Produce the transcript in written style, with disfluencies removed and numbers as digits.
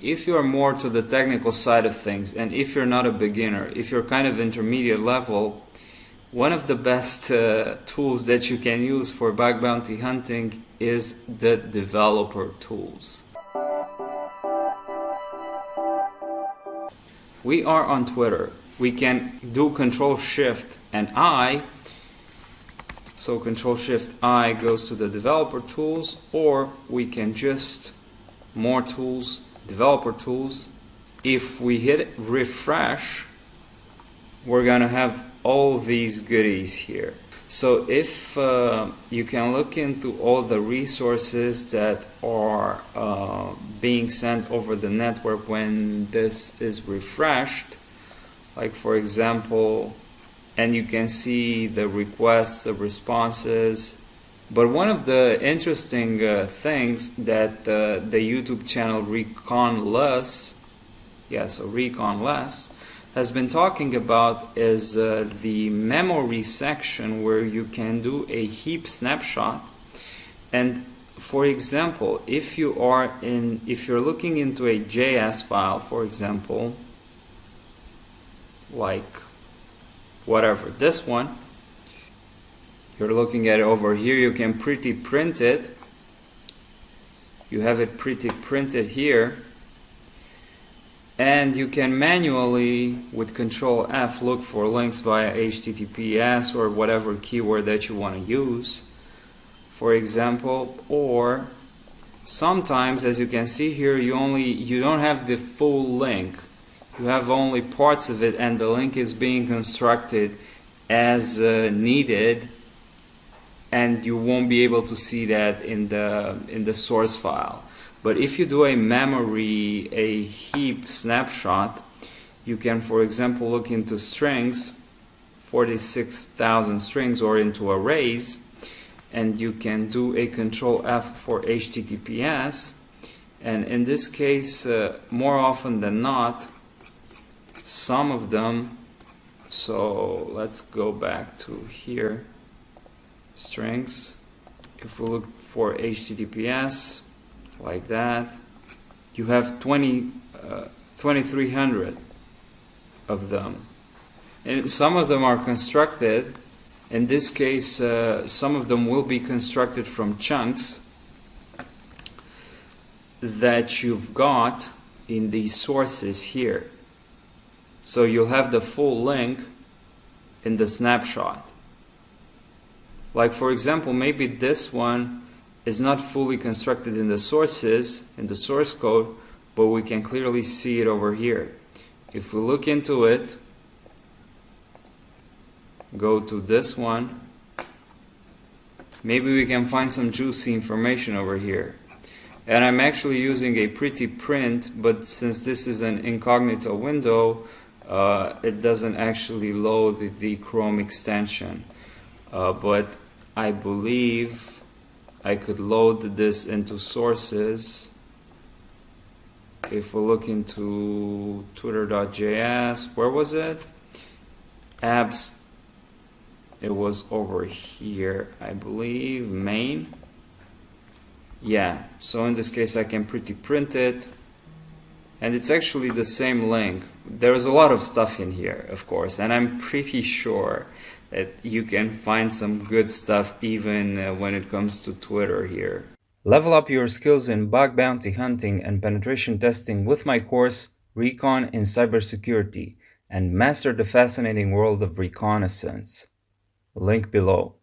if you're more to the technical side of things, and if you're not a beginner, if you're kind of intermediate level, one of the best tools that you can use for bug bounty hunting is the developer tools. We are on Twitter. We can do Control-Shift and I. So Control-Shift-I goes to the developer tools, or we can just more tools, developer tools. If we hit refresh, we're gonna have all these goodies here. So if you can look into all the resources that are being sent over the network when this is refreshed, like for example, and you can see the requests, the responses. But one of the interesting things that the YouTube channel Reconless, Reconless, has been talking about is the memory section, where you can do a heap snapshot. And for example, if you're looking into a JS file, for example, like whatever, this one, you're looking at it over here, you can pretty print it. You have it pretty printed here, and you can manually with Control F look for links via HTTPS or whatever keyword that you want to use, for example. Or sometimes, as you can see here, you don't have the full link. You have only parts of it, and the link is being constructed as needed, and you won't be able to see that in the source file. But if you do a heap snapshot, you can, for example, look into strings, 46,000 strings, or into arrays, and you can do a Control F for HTTPS. And in this case, more often than not, some of them, so let's go back to here, strings. If we look for HTTPS, like that, you have 2,300 of them. And some of them are constructed. In this case, some of them will be constructed from chunks that you've got in these sources here. So you'll have the full link in the snapshot. Like for example, maybe this one is not fully constructed in the sources, in the source code, but we can clearly see it over here. If we look into it, go to this one, maybe we can find some juicy information over here. And I'm actually using a pretty print, but since this is an incognito window, it doesn't actually load the Chrome extension. But I believe I could load this into sources. If we look into twitter.js, where was it? Apps, it was over here, I believe, main. Yeah, so in this case I can pretty print it, and it's actually the same link. There's a lot of stuff in here, of course, and I'm pretty sure that you can find some good stuff even when it comes to Twitter here. Level up your skills in bug bounty hunting and penetration testing with my course Recon in Cybersecurity, and master the fascinating world of reconnaissance. Link below.